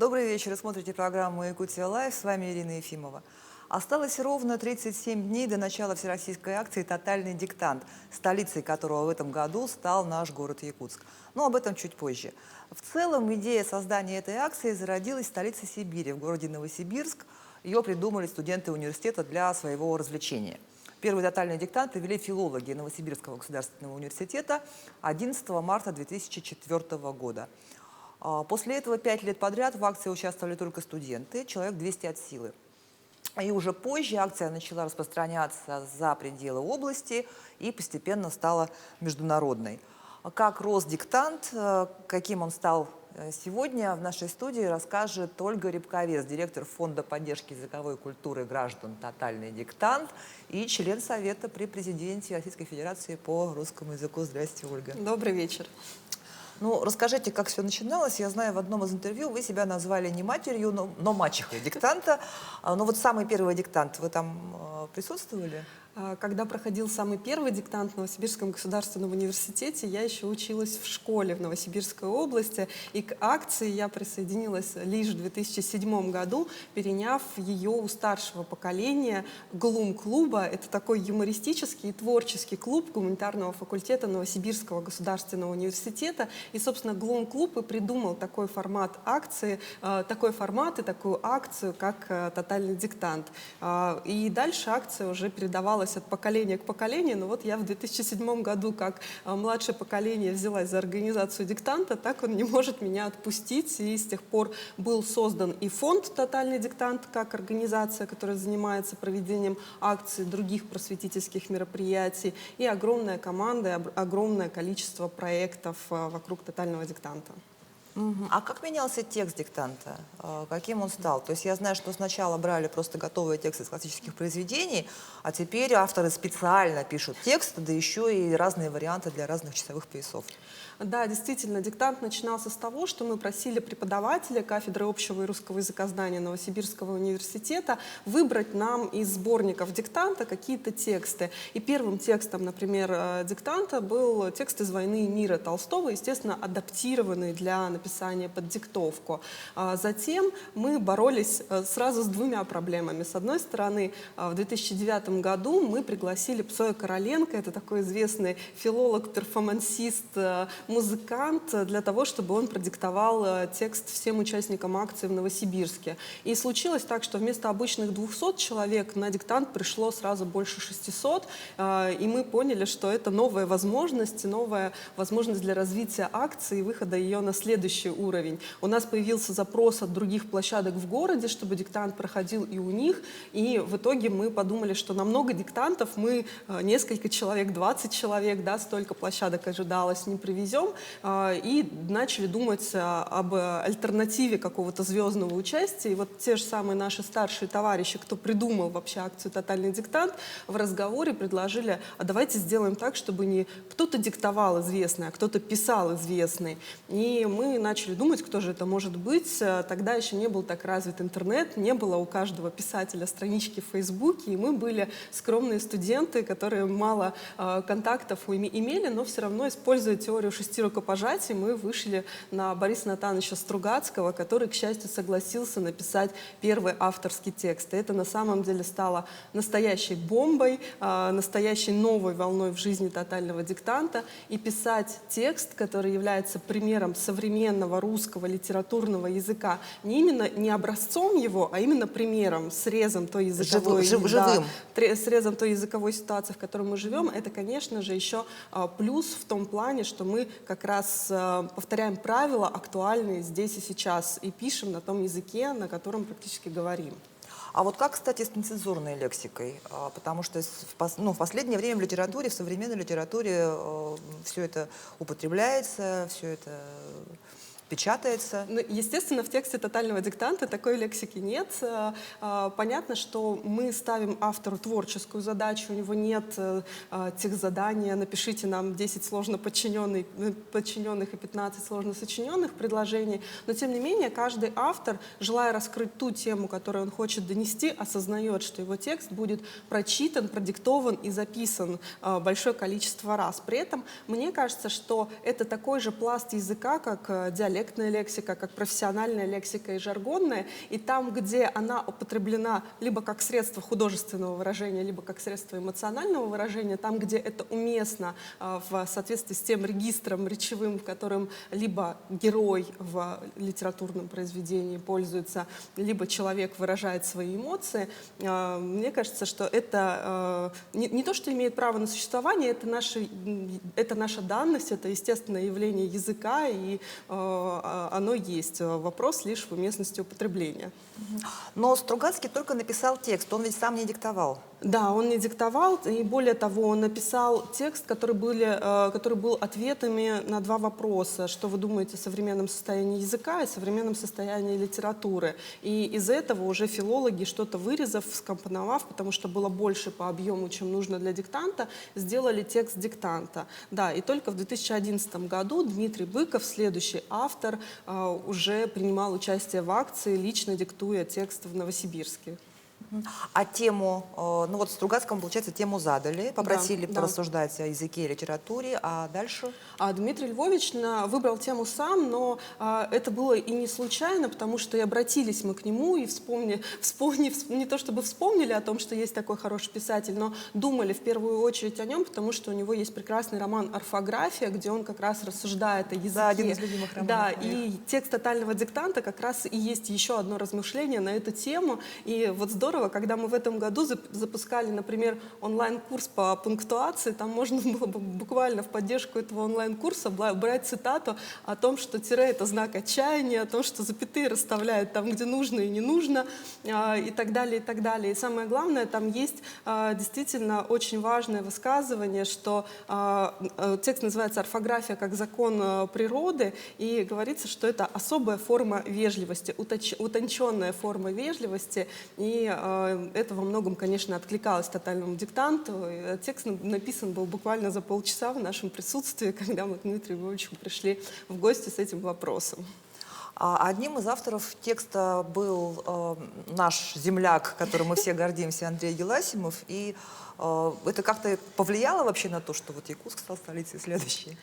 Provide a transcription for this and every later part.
Добрый вечер. Смотрите программу «Якутия Лайв». С вами Ирина Ефимова. Осталось ровно 37 дней до начала всероссийской акции «Тотальный диктант», столицей которого в этом году стал наш город Якутск. Но об этом чуть позже. В целом, идея создания этой акции зародилась в столице Сибири, в городе Новосибирск. Ее придумали студенты университета для своего развлечения. Первый тотальный диктант провели филологи Новосибирского государственного университета 11 марта 2004 года. После этого 5 лет подряд в акции участвовали только студенты, человек 200 от силы. И уже позже акция начала распространяться за пределы области и постепенно стала международной. Как рос диктант, каким он стал сегодня, в нашей студии расскажет Ольга Рябковец, директор Фонда поддержки языковой культуры граждан «Тотальный диктант» и член Совета при президенте Российской Федерации по русскому языку. Здравствуйте, Ольга. Добрый вечер. Ну, расскажите, как все начиналось. Я знаю, в одном из интервью вы себя назвали не матерью, но мачехой диктанта. Но вот самый первый диктант, вы там присутствовали? Когда проходил самый первый диктант в Новосибирском государственном университете, я еще училась в школе в Новосибирской области, и к акции я присоединилась лишь в 2007 году, переняв ее у старшего поколения Глум-клуба. Это такой юмористический и творческий клуб гуманитарного факультета Новосибирского государственного университета. И, собственно, Глум-клуб и придумал такой формат акции, такой формат и такую акцию, как «Тотальный диктант». И дальше акция уже передавалась от поколения к поколению, но вот я в 2007 году, как младшее поколение, взялась за организацию диктанта, так он не может меня отпустить, и с тех пор был создан и фонд «Тотальный диктант» как организация, которая занимается проведением акций, других просветительских мероприятий, и огромная команда, огромное количество проектов вокруг «Тотального диктанта». А как менялся текст диктанта? Каким он стал? То есть я знаю, что сначала брали просто готовые тексты из классических произведений, а теперь авторы специально пишут текст, да еще и разные варианты для разных часовых поясов. Да, действительно, диктант начинался с того, что мы просили преподавателя кафедры общего и русского языкознания Новосибирского университета выбрать нам из сборников диктанта какие-то тексты. И первым текстом, например, диктанта был текст из «Войны и мира» Толстого, естественно, адаптированный для написания под диктовку. Затем мы боролись сразу с двумя проблемами. С одной стороны, в 2009 году мы пригласили Псоя Короленко, это такой известный филолог, перформансист, музыкант, для того, чтобы он продиктовал текст всем участникам акции в Новосибирске. И случилось так, что вместо обычных 200 человек на диктант пришло сразу больше 600, и мы поняли, что это новая возможность для развития акции и выхода ее на следующий уровень. У нас появился запрос от других площадок в городе, чтобы диктант проходил и у них, и в итоге мы подумали, что на много диктантов мы несколько человек, 20 человек, да, столько площадок ожидалось, не привезем, и начали думать об альтернативе какого-то звездного участия. И вот те же самые наши старшие товарищи, кто придумал вообще акцию «Тотальный диктант», в разговоре предложили: а давайте сделаем так, чтобы не кто-то диктовал известный, а кто-то писал известный. И мы начали думать, кто же это может быть. Тогда еще не был так развит интернет, не было у каждого писателя странички в Фейсбуке, и мы были скромные студенты, которые мало контактов имели, но все равно, используя теорию 6 рукопожатий, мы вышли на Бориса Натановича Стругацкого, который, к счастью, согласился написать первый авторский текст. И это на самом деле стало настоящей бомбой, настоящей новой волной в жизни «Тотального диктанта». И писать текст, который является примером современного русского литературного языка, не образцом его, а именно примером, срезом той языковой, срезом той языковой ситуации, в которой мы живем, это, конечно же, еще плюс в том плане, что мы как раз повторяем правила, актуальные здесь и сейчас, и пишем на том языке, на котором практически говорим. А вот как, кстати, с нецензурной лексикой? Потому что в последнее время в литературе, в современной литературе все это употребляется, все это печатается. Ну, естественно, в тексте «Тотального диктанта» такой лексики нет. Понятно, что мы ставим автору творческую задачу, у него нет тех заданий: напишите нам 10 сложно подчиненных и 15 сложно сочиненных предложений. Но, тем не менее, каждый автор, желая раскрыть ту тему, которую он хочет донести, осознает, что его текст будет прочитан, продиктован и записан большое количество раз. При этом мне кажется, что это такой же пласт языка, как диалект проектная лексика, как профессиональная лексика и жаргонная. И там, где она употреблена либо как средство художественного выражения, либо как средство эмоционального выражения, там, где это уместно в соответствии с тем регистром речевым, которым либо герой в литературном произведении пользуется, либо человек выражает свои эмоции, мне кажется, что это не то, что имеет право на существование, это наша данность, это естественное явление языка, и оно есть. Вопрос лишь в уместности употребления. Но Стругацкий только написал текст, он ведь сам не диктовал. Да, он не диктовал, и более того, он написал текст, который был ответами на два вопроса. Что вы думаете о современном состоянии языка и современном состоянии литературы? И из этого уже филологи, что-то вырезав, скомпоновав, потому что было больше по объему, чем нужно для диктанта, сделали текст диктанта. Да, и только в 2011 году Дмитрий Быков, следующий автор, уже принимал участие в акции, лично диктуя текст в Новосибирске. А тему, ну вот Стругацкому, получается, тему задали, попросили Да. порассуждать о языке и литературе, а дальше? А Дмитрий Львович выбрал тему сам, но это было и не случайно, потому что и обратились мы к нему, и вспомнив, не то чтобы вспомнили о том, что есть такой хороший писатель, но думали в первую очередь о нем, потому что у него есть прекрасный роман «Орфография», где он как раз рассуждает о языке. Да, один из любимых романов Да, моих. и текст «Тотального диктанта» как раз и есть еще одно размышление на эту тему. И вот здорово, когда мы в этом году запускали, например, онлайн-курс по пунктуации, там можно было бы буквально в поддержку этого онлайн-курса брать цитату о том, что тире — это знак отчаяния, о том, что запятые расставляют там, где нужно и не нужно, и так далее, и так далее. И самое главное, там есть действительно очень важное высказывание, что текст называется «Орфография как закон природы», и говорится, что это особая форма вежливости, утонченная форма вежливости, и это во многом, конечно, откликалось тотальному диктанту. Текст написан был буквально за полчаса в нашем присутствии, когда мы к Дмитрию Львовичу пришли в гости с этим вопросом. Одним из авторов текста был наш земляк, которым мы все гордимся, Андрей Геласимов. И это как-то повлияло вообще на то, что вот Якутск стал столицей следующей?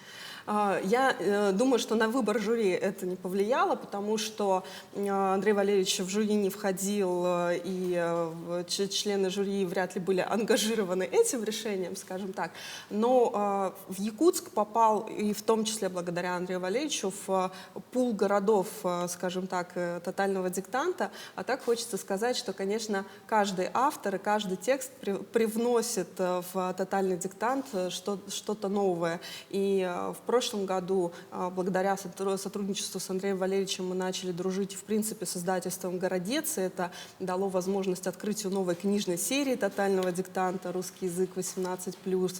Я думаю, что на выбор жюри это не повлияло, потому что Андрей Валерьевич в жюри не входил, и члены жюри вряд ли были ангажированы этим решением, скажем так. Но в Якутск попал, и в том числе благодаря Андрею Валерьевичу, в пул городов, скажем так, тотального диктанта. А так хочется сказать, что, конечно, каждый автор и каждый текст привносит в тотальный диктант что-то новое. И в прошлом году, благодаря сотрудничеству с Андреем Валерьевичем, мы начали дружить, в принципе, с издательством «Городец». И это дало возможность открытию новой книжной серии тотального диктанта «Русский язык 18+».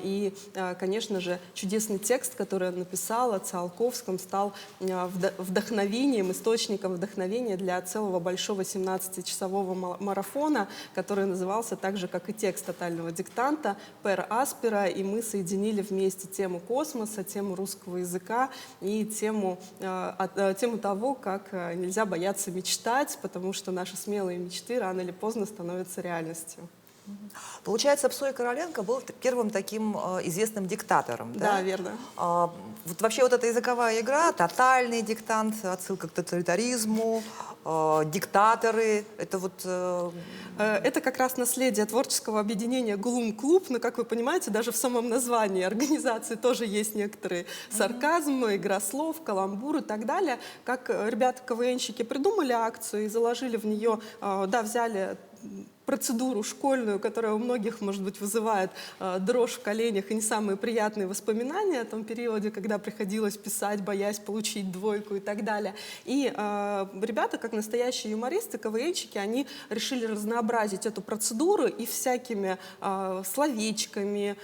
И, конечно же, чудесный текст, который он написал о Циолковском, стал вдохновением, источником вдохновения для целого большого 17-часового марафона, который назывался так же, как и текст тотального диктанта, «Per Aspera», и мы соединили вместе тему космоса, тему русского языка и тему того, как нельзя бояться мечтать, потому что наши смелые мечты рано или поздно становятся реальностью. Получается, Псой Короленко был первым таким известным диктатором, да? Да, верно. Вот вообще вот эта языковая игра, тотальный диктант, отсылка к тоталитаризму, диктаторы, это вот... Это как раз наследие творческого объединения «Глум-клуб», но, как вы понимаете, даже в самом названии организации тоже есть некоторые сарказмы, игра слов, каламбур и так далее. Как ребята-КВНщики придумали акцию и заложили в нее, да, взяли процедуру школьную, которая у многих, может быть, вызывает дрожь в коленях и не самые приятные воспоминания о том периоде, когда приходилось писать, боясь получить двойку и так далее. И ребята, как настоящие юмористы, КВНщики, они решили разнообразить эту процедуру и всякими словечками,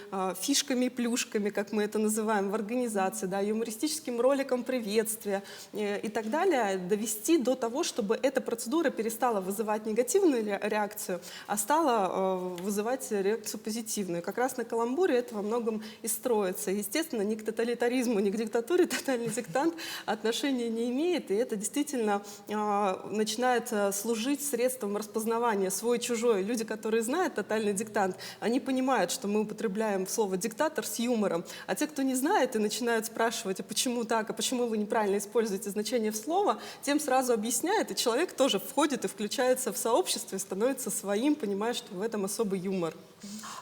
фишками и плюшками, как мы это называем в организации, да, юмористическим роликом приветствия и так далее, довести до того, чтобы эта процедура перестала вызывать негативную реакцию, а стала вызывать реакцию позитивную. Как раз на каламбуре это во многом и строится. Естественно, ни к тоталитаризму, ни к диктатуре тотальный диктант отношения не имеет, и это действительно начинает служить средством распознавания свой-чужой. Люди, которые знают тотальный диктант, они понимают, что мы употребляем слово «диктатор» с юмором, а те, кто не знает и начинают спрашивать, а почему так, а почему вы неправильно используете значение в слово, тем сразу объясняет, и человек тоже входит и включается в сообщество и становится своим, понимая, что в этом особый юмор.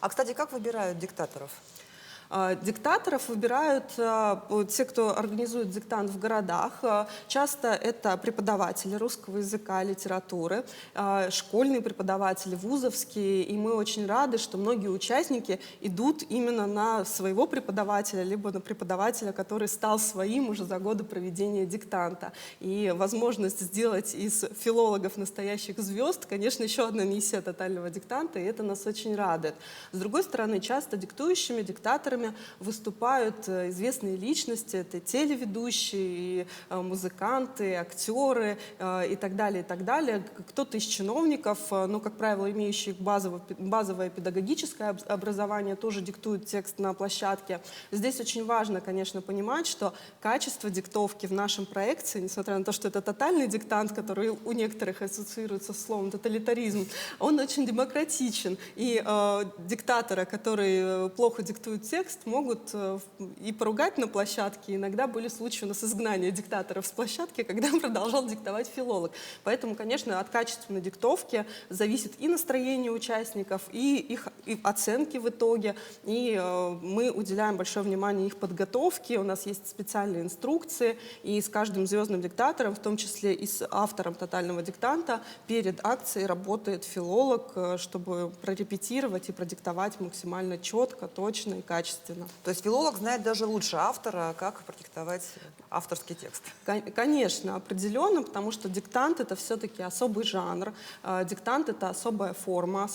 А, кстати, как выбирают диктаторов? Диктаторов выбирают те, кто организует диктант в городах. Часто это преподаватели русского языка, литературы, школьные преподаватели, вузовские. И мы очень рады, что многие участники идут именно на своего преподавателя, либо на преподавателя, который стал своим уже за годы проведения диктанта. И возможность сделать из филологов настоящих звезд, конечно, еще одна миссия тотального диктанта, и это нас очень радует. С другой стороны, часто диктующими, диктаторами выступают известные личности, это телеведущие, музыканты, актеры и так далее, и так далее. Кто-то из чиновников, но, как правило, имеющих базовое педагогическое образование, тоже диктует текст на площадке. Здесь очень важно, конечно, понимать, что качество диктовки в нашем проекте, несмотря на то, что это тотальный диктант, который у некоторых ассоциируется с словом тоталитаризм, он очень демократичен. И диктаторы, которые плохо диктуют текст, могут и поругать на площадке. Иногда были случаи у нас изгнания диктаторов с площадки, когда продолжал диктовать филолог. Поэтому, конечно, от качественной диктовки зависит и настроение участников, и их оценки в итоге. И мы уделяем большое внимание их подготовке. У нас есть специальные инструкции. И с каждым звездным диктатором, в том числе и с автором тотального диктанта, перед акцией работает филолог, чтобы прорепетировать и продиктовать максимально четко, точно и качественно. То есть филолог знает даже лучше автора, как продиктовать авторский текст. Конечно, определенно, потому что диктант — это все-таки особый жанр. Диктант — это особая форма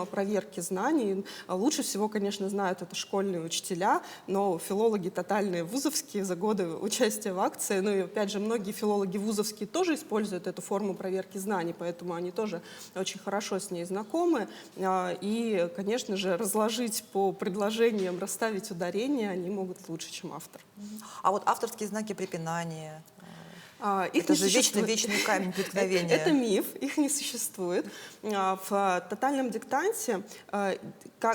проверки знаний. Лучше всего, конечно, знают это школьные учителя, но филологи тотальные вузовские за годы участия в акции, ну и опять же, многие филологи вузовские тоже используют эту форму проверки знаний, поэтому они тоже очень хорошо с ней знакомы. И, конечно же, разложить по предложениям, расставить ударения они могут лучше, чем автор. А вот авторские знаки препинания, Их это не же существует. вечный камень преткновения. Это миф, их не существует. В тотальном диктанте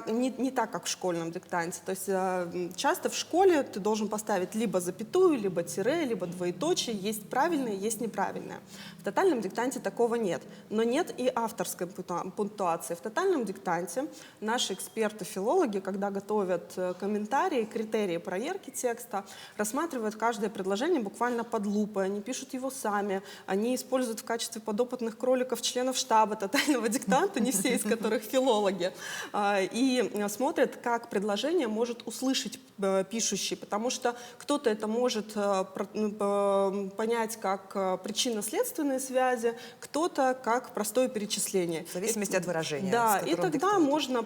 не так, как в школьном диктанте. То есть часто в школе ты должен поставить либо запятую, либо тире, либо двоеточие. Есть правильное, есть неправильное. В тотальном диктанте такого нет. Но нет и авторской пунктуации. В тотальном диктанте наши эксперты-филологи, когда готовят комментарии, критерии проверки текста, рассматривают каждое предложение буквально под лупой. Они пишут его сами. Они используют в качестве подопытных кроликов членов штаба тотального диктанта, не все из которых филологи. И смотрят, как предложение может услышать пишущий, потому что кто-то это может понять как причинно-следственные связи, кто-то как простое перечисление. В зависимости от выражения. Да, и тогда можно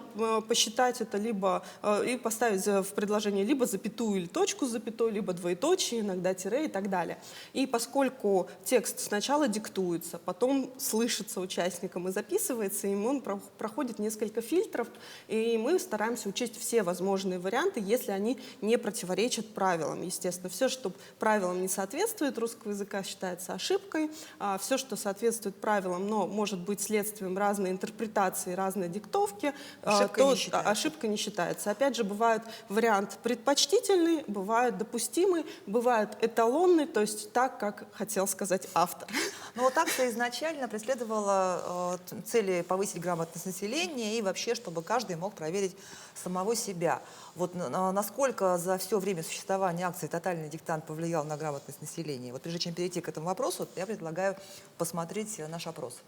посчитать это либо и поставить в предложение либо запятую или точку с запятой, либо двоеточие, иногда тире и так далее. И поскольку текст сначала диктуется, потом слышится участникам и записывается, им он проходит несколько фильтров, и мы стараемся учесть все возможные варианты, если они не противоречат правилам. Естественно, все, что правилам не соответствует русского языка, считается ошибкой, а все, что соответствует правилам, но может быть следствием разной интерпретации, разной диктовки, ошибка не считается. Опять же, бывает вариант предпочтительный, бывает допустимый, бывает эталонный, то есть так, как хотел сказать автор. Ну вот акция изначально преследовала цели повысить грамотность населения и вообще, чтобы каждый мог проверить самого себя. Вот насколько за все время существования акции «Тотальный диктант» повлиял на грамотность населения? Вот прежде чем перейти к этому вопросу, я предлагаю посмотреть наш опрос.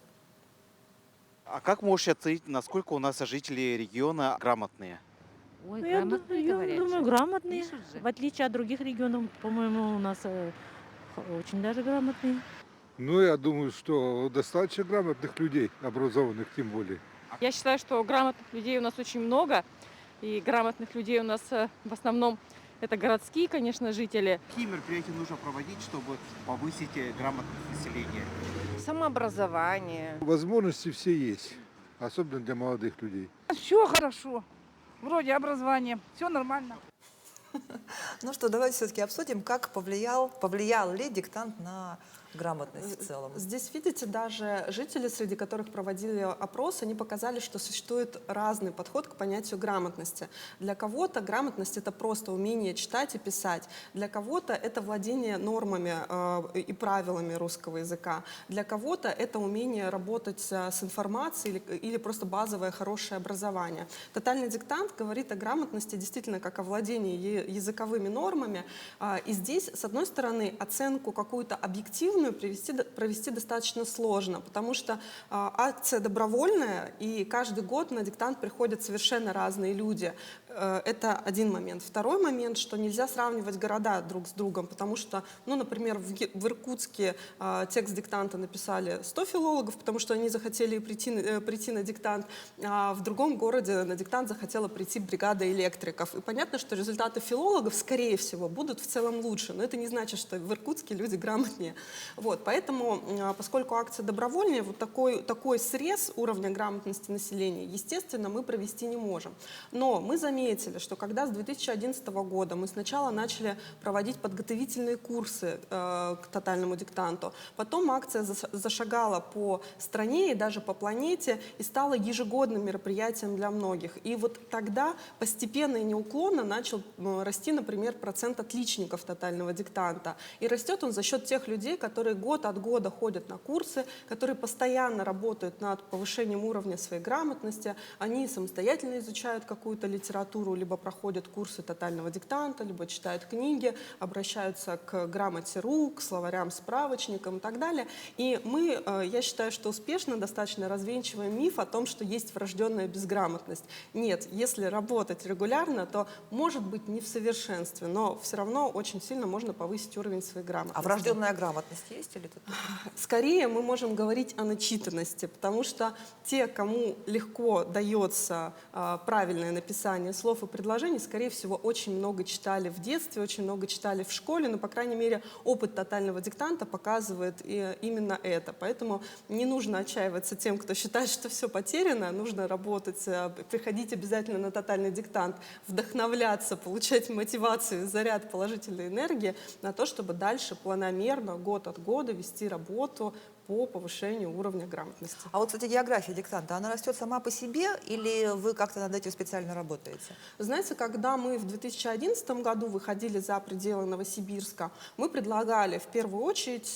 А как можешь оценить, насколько у нас жители региона грамотные? Ой, Ну, я грамотные, говорят думаю, же. грамотные. Пишут же. В отличие от других регионов, по-моему, у нас очень даже грамотные. Ну, я думаю, что достаточно грамотных людей, образованных тем более. Я считаю, что грамотных людей у нас очень много, и грамотных людей у нас в основном это городские, конечно, жители. Какие мероприятия нужно проводить, чтобы повысить грамотность населения? Самообразование. Возможности все есть. особенно для молодых людей. Все хорошо. Вроде образование. Все нормально. Ну что, давайте все-таки обсудим, как повлиял ли диктант на грамотность в целом. Здесь, видите, даже жители, среди которых проводили опрос, они показали, что существует разный подход к понятию грамотности. Для кого-то грамотность — это просто умение читать и писать. Для кого-то это владение нормами и правилами русского языка. Для кого-то это умение работать с информацией или просто базовое хорошее образование. Тотальный диктант говорит о грамотности действительно как о владении языковыми нормами. И здесь, с одной стороны, оценку какую-то объективную провести достаточно сложно, потому что акция добровольная, и каждый год на диктант приходят совершенно разные люди. Это один момент. Второй момент, что нельзя сравнивать города друг с другом, потому что, ну, например, в Иркутске текст диктанта написали 100 филологов, потому что они захотели прийти на диктант, а в другом городе на диктант захотела прийти бригада электриков. И понятно, что результаты филологов, скорее всего, будут в целом лучше, но это не значит, что в Иркутске люди грамотнее. Вот, поэтому, поскольку акция добровольная, вот такой срез уровня грамотности населения, естественно, мы провести не можем. Но мы заметили, что когда с 2011 года мы сначала начали проводить подготовительные курсы к тотальному диктанту, потом акция зашагала по стране и даже по планете и стала ежегодным мероприятием для многих. И вот тогда постепенно и неуклонно начал расти, например, процент отличников тотального диктанта. И растет он за счет тех людей, которые год от года ходят на курсы, которые постоянно работают над повышением уровня своей грамотности, они самостоятельно изучают какую-то литературу, либо проходят курсы тотального диктанта, либо читают книги, обращаются к грамоте.ру, к словарям, справочникам и так далее. И мы, я считаю, что успешно достаточно развенчиваем миф о том, что есть врожденная безграмотность. Нет, если работать регулярно, то может быть не в совершенстве, но все равно очень сильно можно повысить уровень своей грамотности. А врожденная грамотность есть или тут? Скорее мы можем говорить о начитанности, потому что те, кому легко дается правильное написание слов и предложений, скорее всего, очень много читали в детстве, очень много читали в школе, но, по крайней мере, опыт тотального диктанта показывает именно это. Поэтому не нужно отчаиваться тем, кто считает, что все потеряно, нужно работать, приходить обязательно на тотальный диктант, вдохновляться, получать мотивацию, заряд положительной энергии на то, чтобы дальше планомерно, год от года вести работу по повышению уровня грамотности. А вот, кстати, география диктанта, она растет сама по себе или вы как-то над этим специально работаете? Знаете, когда мы в 2011 году выходили за пределы Новосибирска, мы предлагали в первую очередь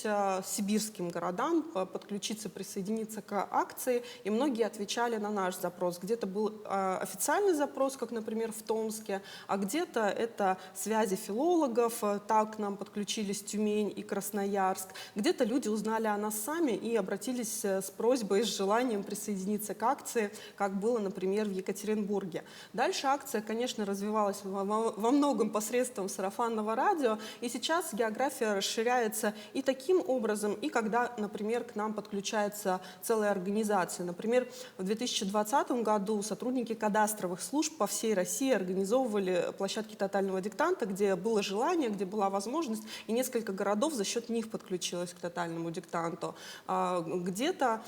сибирским городам подключиться, присоединиться к акции, и многие отвечали на наш запрос. Где-то был официальный запрос, как, например, в Томске, а где-то это связи филологов, так к нам подключились Тюмень и Красноярск, где-то люди узнали о нас сами и обратились с просьбой, с желанием присоединиться к акции, как было, например, в Екатеринбурге. Дальше акция, конечно, развивалась во многом посредством сарафанного радио, и сейчас география расширяется и таким образом, и когда, например, к нам подключается целая организация. Например, в 2020 году сотрудники кадастровых служб по всей России организовывали площадки тотального диктанта, где было желание, где была возможность, и несколько городов за счет них подключилось к тотальному диктанту. Где-то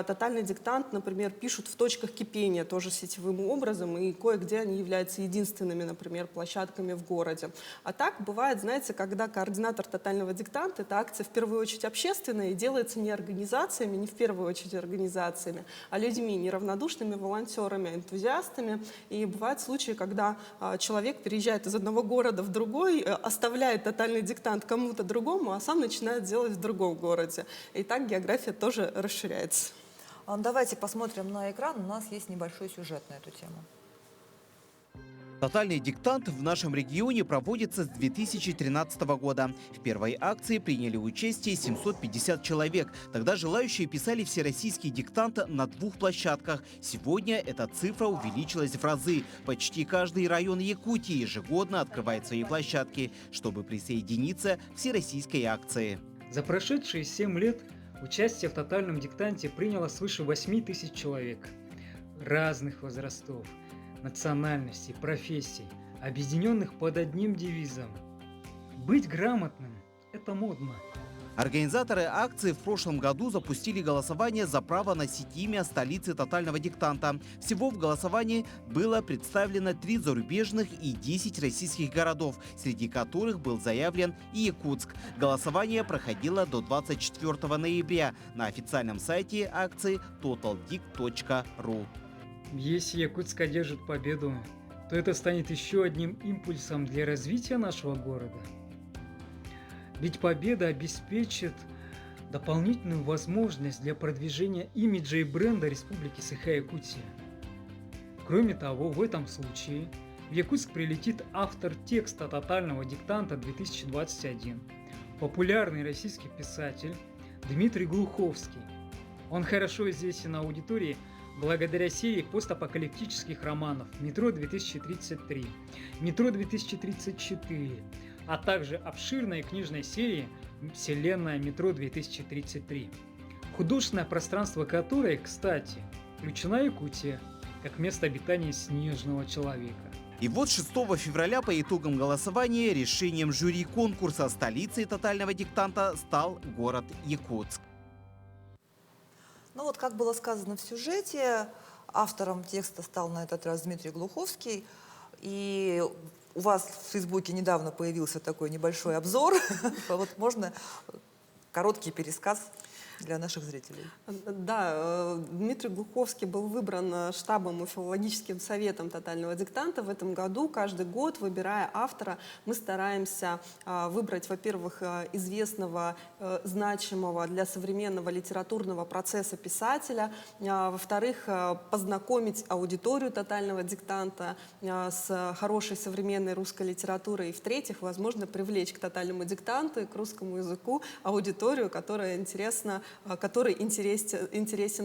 тотальный диктант, например, пишут в точках кипения тоже сетевым образом, и кое-где они являются единственными, например, площадками в городе. А так бывает, знаете, когда координатор тотального диктанта, эта акция в первую очередь общественная и делается не организациями, не в первую очередь организациями, а людьми, неравнодушными волонтерами, энтузиастами. И бывают случаи, когда человек переезжает из одного города в другой, оставляет тотальный диктант кому-то другому, а сам начинает делать в другом городе. И так география тоже расширяется. Давайте посмотрим на экран, у нас есть небольшой сюжет на эту тему. Тотальный диктант в нашем регионе проводится с 2013 года. В первой акции приняли участие 750 человек. Тогда желающие писали всероссийский диктант на 2 площадках. Сегодня эта цифра увеличилась в разы. Почти каждый район Якутии ежегодно открывает свои площадки, чтобы присоединиться к всероссийской акции. За прошедшие 7 лет участие в тотальном диктанте приняло свыше 8 тысяч человек разных возрастов, национальностей, профессий, объединенных под одним девизом. Быть грамотным – это модно. Организаторы акции в прошлом году запустили голосование за право носить имя столицы тотального диктанта. Всего в голосовании было представлено 3 зарубежных и 10 российских городов, среди которых был заявлен и Якутск. Голосование проходило до 24 ноября на официальном сайте акции totaldict.ru. Если Якутск одержит победу, то это станет еще одним импульсом для развития нашего города. Ведь победа обеспечит дополнительную возможность для продвижения имиджа и бренда Республики Саха-Якутия. Кроме того, в этом случае в Якутск прилетит автор текста «Тотального диктанта 2021», популярный российский писатель Дмитрий Глуховский. Он хорошо известен аудитории благодаря серии постапокалиптических романов «Метро-2033», «Метро-2034», а также обширной книжной серии «Вселенная Метро-2033», художественное пространство которой, кстати, включена Якутия как место обитания снежного человека. И вот 6 февраля по итогам голосования решением жюри конкурса столицей тотального диктанта стал город Якутск. Ну вот, как было сказано в сюжете, автором текста стал на этот раз Дмитрий Глуховский. И у вас в Фейсбуке недавно появился такой небольшой обзор. Вот можно короткий пересказ для наших зрителей. Да, Дмитрий Глуховский был выбран штабом и филологическим советом тотального диктанта в этом году. Каждый год, выбирая автора, мы стараемся выбрать, во-первых, известного, значимого для современного литературного процесса писателя, во-вторых, познакомить аудиторию тотального диктанта с хорошей современной русской литературой, и в-третьих, возможно, привлечь к тотальному диктанту и к русскому языку аудиторию, которой интересен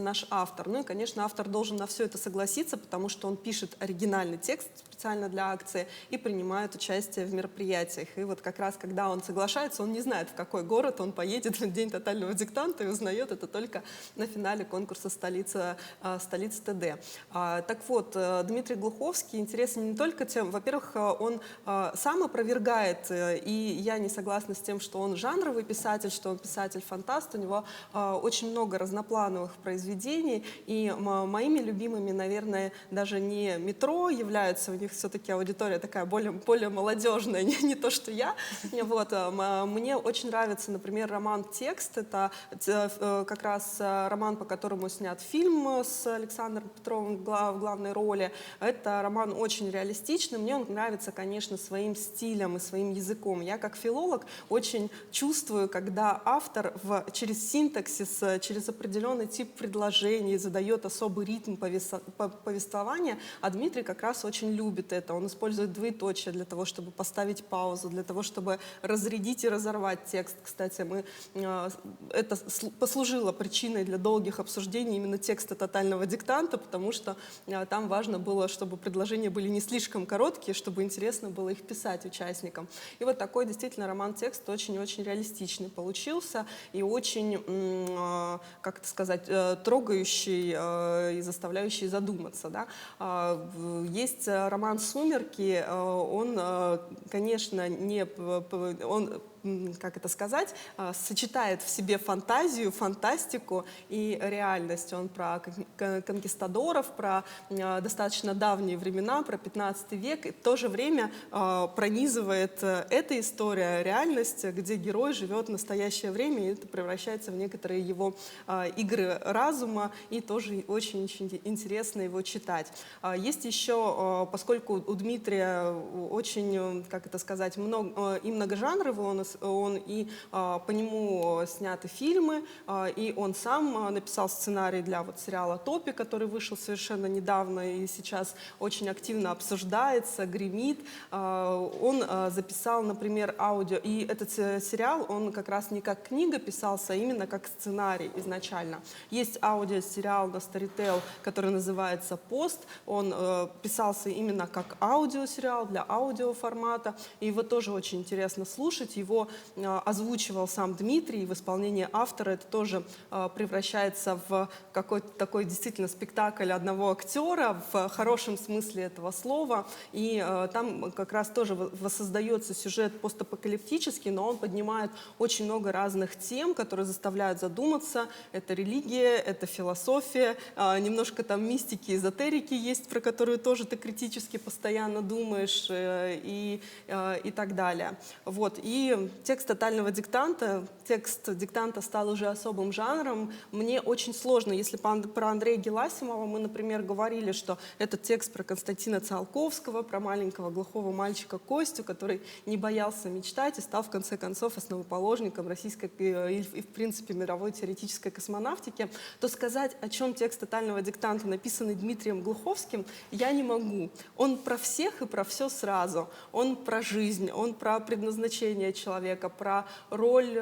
наш автор. Ну и, конечно, автор должен на все это согласиться, потому что он пишет оригинальный текст специально для акции и принимает участие в мероприятиях. И вот как раз, когда он соглашается, он не знает, в какой город он поедет в день тотального диктанта, и узнает это только на финале конкурса «Столица ТД». Так вот, Дмитрий Глуховский интересен не только тем, во-первых, он сам опровергает, и я не согласна с тем, что он жанровый писатель, что он писатель-фантаст, у него очень много разноплановых произведений, и моими любимыми, наверное, даже не «Метро» являются, у них все-таки аудитория такая более молодежная, не то, что я. Вот. Мне очень нравится, например, роман «Текст». Это как раз роман, по которому снят фильм с Александром Петровым в главной роли. Это роман очень реалистичный. Мне он нравится, конечно, своим стилем и своим языком. Я, как филолог, очень чувствую, когда автор через синтаксис, через определенный тип предложений задает особый ритм повествования, а Дмитрий как раз очень любит это. Он использует двоеточие для того, чтобы поставить паузу, для того, чтобы разрядить и разорвать текст. Кстати, это послужило причиной для долгих обсуждений именно текста тотального диктанта, потому что там важно было, чтобы предложения были не слишком короткие, чтобы интересно было их писать участникам. И вот такой действительно роман-текст очень-очень реалистичный получился и очень, как это сказать, трогающий и заставляющий задуматься. Да? Есть роман «Сумерки», он, конечно, как это сказать, сочетает в себе фантазию, фантастику и реальность. Он про конкистадоров, про достаточно давние времена, про 15 век. И в то же время пронизывает эта история реальность, где герой живет в настоящее время, и это превращается в некоторые его игры разума, и тоже очень-очень интересно его читать. Есть еще, поскольку у Дмитрия очень, как это сказать, и многожанровый он и по нему сняты фильмы, и он сам написал сценарий для сериала «Топи», который вышел совершенно недавно и сейчас очень активно обсуждается, гремит. Он записал, например, аудио, и этот сериал, он как раз не как книга писался, а именно как сценарий изначально. Есть аудиосериал на Storytel, который называется «Пост», он писался именно как аудиосериал для аудиоформата, и его тоже очень интересно слушать. Его его озвучивал сам Дмитрий, и в исполнении автора это тоже превращается в какой-то такой действительно спектакль одного актера в хорошем смысле этого слова. И там как раз тоже воссоздается сюжет постапокалиптический, но он поднимает очень много разных тем, которые заставляют задуматься. Это религия, это философия, немножко там мистики, эзотерики есть, про которую тоже ты критически постоянно думаешь и так далее. Вот. И текст тотального диктанта, текст диктанта стал уже особым жанром. Мне очень сложно, если про Андрея Геласимова мы, например, говорили, что этот текст про Константина Циолковского, про маленького глухого мальчика Костю, который не боялся мечтать и стал в конце концов основоположником российской и в принципе мировой теоретической космонавтики, то сказать, о чем текст тотального диктанта, написанный Дмитрием Глуховским, я не могу. Он про всех и про все сразу. Он про жизнь, он про предназначение человека, про роль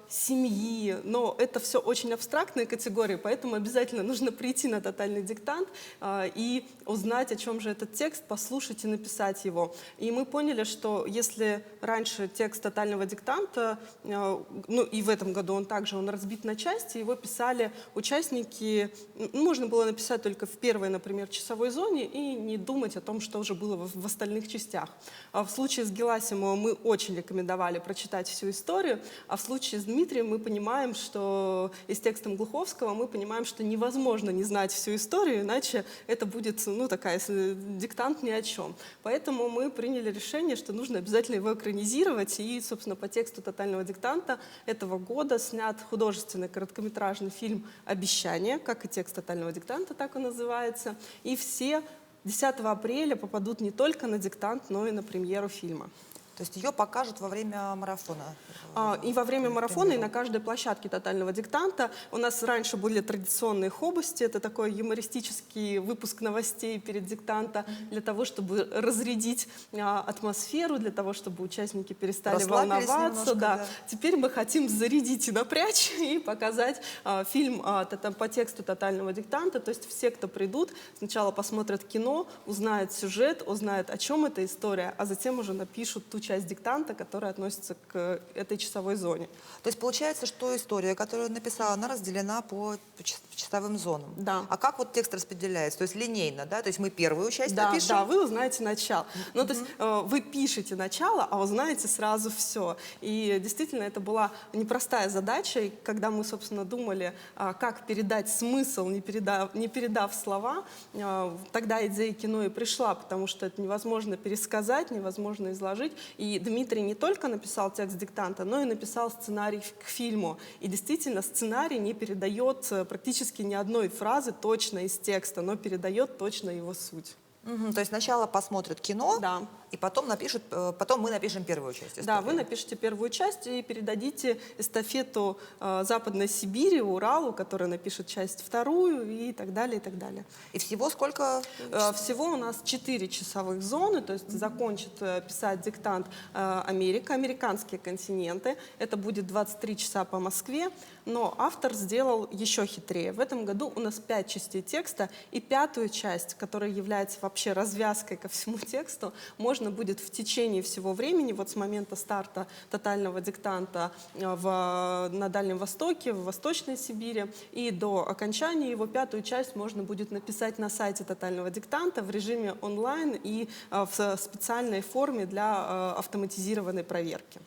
семьи. Но это все очень абстрактные категории, поэтому обязательно нужно прийти на тотальный диктант и узнать, о чем же этот текст, послушать и написать его. И мы поняли, что если раньше текст тотального диктанта, ну и в этом году он разбит на части, его писали участники, можно было написать только в первой, например, часовой зоне и не думать о том, что уже было в остальных частях. А в случае с Геласимовым мы очень рекомендовали прочитать всю историю, а в случае с Дмитрием мы понимаем, что и с текстом Глуховского мы понимаем, что невозможно не знать всю историю, иначе это будет, ну, такая диктант ни о чем. Поэтому мы приняли решение, что нужно обязательно его экранизировать, и, собственно, по тексту тотального диктанта этого года снят художественный короткометражный фильм «Обещание», как и текст тотального диктанта, так и называется, и все 10 апреля попадут не только на диктант, но и на премьеру фильма. То есть ее покажут во время марафона? И во время марафона, и на каждой площадке тотального диктанта. У нас раньше были традиционные хобости, это такой юмористический выпуск новостей перед диктанта, для того, чтобы разрядить атмосферу, для того, чтобы участники перестали волноваться. Немножко, да. Теперь мы хотим зарядить и напрячь, и показать фильм по тексту тотального диктанта. То есть все, кто придут, сначала посмотрят кино, узнают сюжет, узнают, о чем эта история, а затем уже напишут ту часть диктанта, которая относится к этой часовой зоне. То есть получается, что история, которую написала, она разделена по часовым зонам. Да. А как вот текст распределяется? То есть линейно, да? То есть мы первую часть Да, напишем? да, вы узнаете начало. Ну, то есть вы пишете начало, а узнаете сразу все. И действительно, это была непростая задача. И когда мы, собственно, думали, как передать смысл, не передав слова, тогда идея кино и пришла, потому что это невозможно пересказать, невозможно изложить. И Дмитрий не только написал текст диктанта, но и написал сценарий к фильму. И действительно, сценарий не передает практически ни одной фразы точно из текста, но передает точно его суть. То есть сначала посмотрят кино, Да. и потом мы напишем первую часть истории. Да, вы напишите первую часть и передадите эстафету Западной Сибири, Уралу, который напишет часть вторую и так далее, и так далее. И всего сколько? Всего у нас 4 часовых зоны, то есть закончит писать диктант Америка, американские континенты. Это будет 23 часа по Москве, но автор сделал еще хитрее. В этом году у нас 5 частей текста, и 5-ю часть, которая является вообще развязкой ко всему тексту, можно будет в течение всего времени, вот с момента старта тотального диктанта на Дальнем Востоке, в Восточной Сибири, и до окончания его 5-ю часть можно будет написать на сайте тотального диктанта в режиме онлайн и в специальной форме для автоматизированной проверки.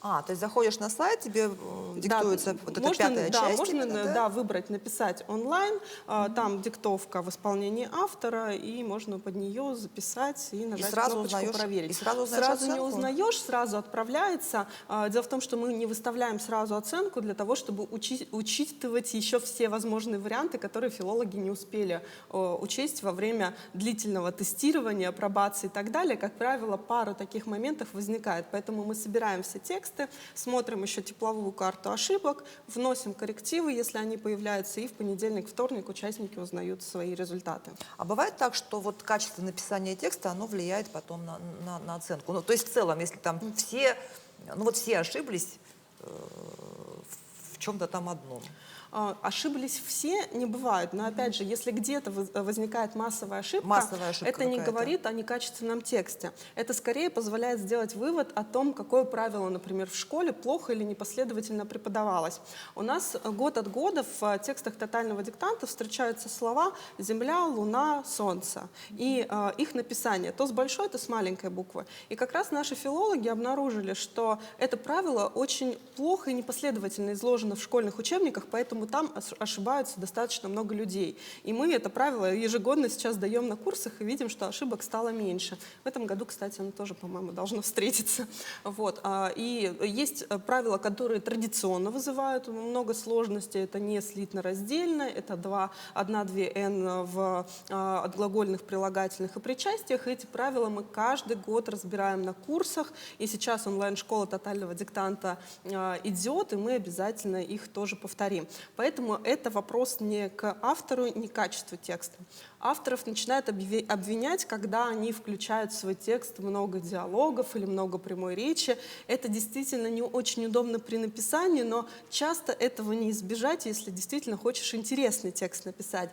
То есть заходишь на сайт, тебе диктуется вот эта пятая часть. Можно именно, да? выбрать «Написать онлайн», там диктовка в исполнении автора, и можно под нее записать и нажать кнопочку «Проверить». И сразу узнаешь не оценку? узнаешь, сразу отправляется. Дело в том, что мы не выставляем сразу оценку для того, чтобы учитывать еще все возможные варианты, которые филологи не успели учесть во время длительного тестирования, апробации и так далее. Как правило, пару таких моментов возникает, поэтому мы собираем все тексты, смотрим еще тепловую карту ошибок, вносим коррективы, если они появляются, и в понедельник, вторник участники узнают свои результаты. А бывает так, что вот качество написания текста, оно влияет потом на оценку? Ну, то есть в целом, если там все ошиблись в чем-то там одном. Ошиблись все, не бывает. Но опять же, если где-то возникает массовая ошибка, это не говорит о некачественном тексте. Это скорее позволяет сделать вывод о том, какое правило, например, в школе плохо или непоследовательно преподавалось. У нас год от года в текстах тотального диктанта встречаются слова «Земля», «Луна», «Солнце». И их написание то с большой, то с маленькой буквы. И как раз наши филологи обнаружили, что это правило очень плохо и непоследовательно изложено в школьных учебниках, поэтому там ошибаются достаточно много людей. И мы это правило ежегодно сейчас даем на курсах и видим, что ошибок стало меньше. В этом году, кстати, оно тоже, по-моему, должно встретиться. Вот. И есть правила, которые традиционно вызывают много сложностей. Это не слитно-раздельно, это 1-2 «н» в отглагольных, прилагательных и причастиях. Эти правила мы каждый год разбираем на курсах. И сейчас онлайн-школа тотального диктанта идет, и мы обязательно их тоже повторим. Поэтому это вопрос не к автору, не к качеству текста. Авторов начинают обвинять, когда они включают в свой текст много диалогов или много прямой речи. Это действительно не очень удобно при написании, но часто этого не избежать, если действительно хочешь интересный текст написать.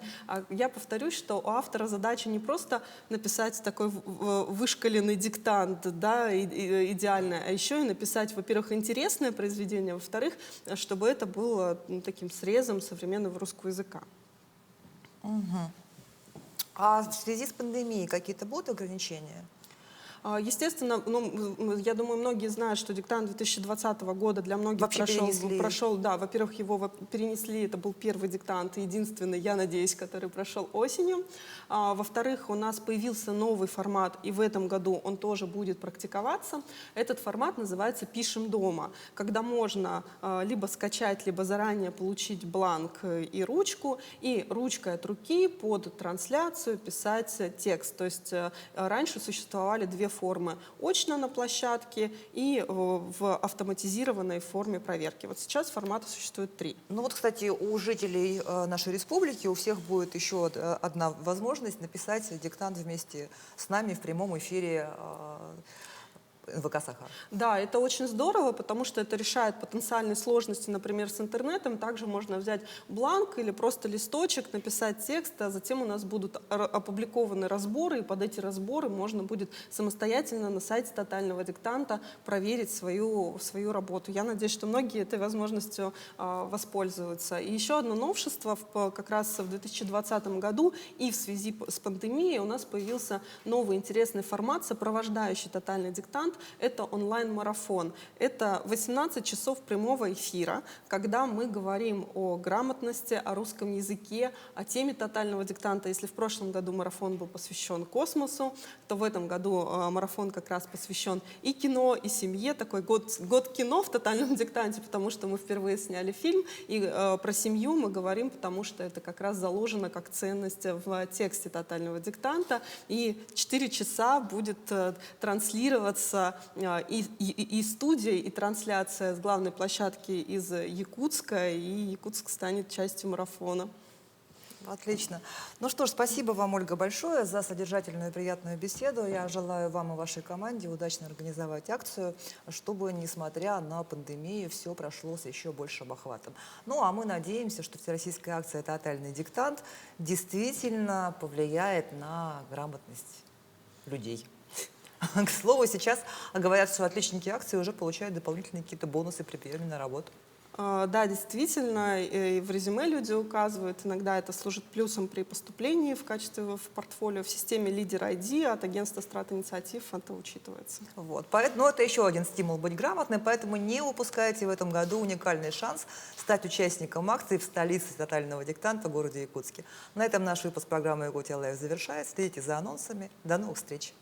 Я повторюсь, что у автора задача не просто написать такой вышкаленный диктант, да, идеальный, а еще и написать, во-первых, интересное произведение, во-вторых, чтобы это было таким срезом современного русского языка. А в связи с пандемией какие-то будут ограничения? Естественно, я думаю, многие знают, что диктант 2020 года для многих прошел, да, во-первых, его перенесли, это был первый диктант, единственный, я надеюсь, который прошел осенью. Во-вторых, у нас появился новый формат, и в этом году он тоже будет практиковаться. Этот формат называется «Пишем дома», когда можно либо скачать, либо заранее получить бланк и ручку, и ручкой от руки под трансляцию писать текст. То есть раньше существовали две формы: очно на площадке и в автоматизированной форме проверки. Вот сейчас формата существует 3. Ну вот, кстати, у жителей нашей республики у всех будет еще одна возможность написать диктант вместе с нами в прямом эфире НВК «Сахар». Да, это очень здорово, потому что это решает потенциальные сложности, например, с интернетом. Также можно взять бланк или просто листочек, написать текст, а затем у нас будут опубликованы разборы, и под эти разборы можно будет самостоятельно на сайте тотального диктанта проверить свою работу. Я надеюсь, что многие этой возможностью воспользуются. И еще одно новшество как раз в 2020 году и в связи с пандемией у нас появился новый интересный формат, сопровождающий тотальный диктант. Это онлайн-марафон. Это 18 часов прямого эфира, когда мы говорим о грамотности, о русском языке, о теме тотального диктанта. Если в прошлом году марафон был посвящен космосу, то в этом году марафон как раз посвящен и кино, и семье. Такой год кино в тотальном диктанте, потому что мы впервые сняли фильм. И про семью мы говорим, потому что это как раз заложено как ценность в тексте тотального диктанта. И 4 часа будет транслироваться и студия, и трансляция с главной площадки из Якутска, и Якутск станет частью марафона. Отлично. Ну что ж, спасибо вам, Ольга, большое за содержательную и приятную беседу. Я желаю вам и вашей команде удачно организовать акцию, чтобы, несмотря на пандемию, все прошло с еще большим охватом. Ну, а мы надеемся, что всероссийская акция «Тотальный диктант» действительно повлияет на грамотность людей. К слову, сейчас говорят, что отличники акции уже получают дополнительные какие-то бонусы при приеме на работу. Да, действительно, и в резюме люди указывают, иногда это служит плюсом при поступлении в качестве в портфолио. В системе Лидер ID от агентства Страт-инициатив это учитывается. Вот, поэтому это еще один стимул быть грамотным, поэтому не упускайте в этом году уникальный шанс стать участником акции в столице тотального диктанта в городе Якутске. На этом наш выпуск программы «Якутия Лайв» завершается. Следите за анонсами. До новых встреч!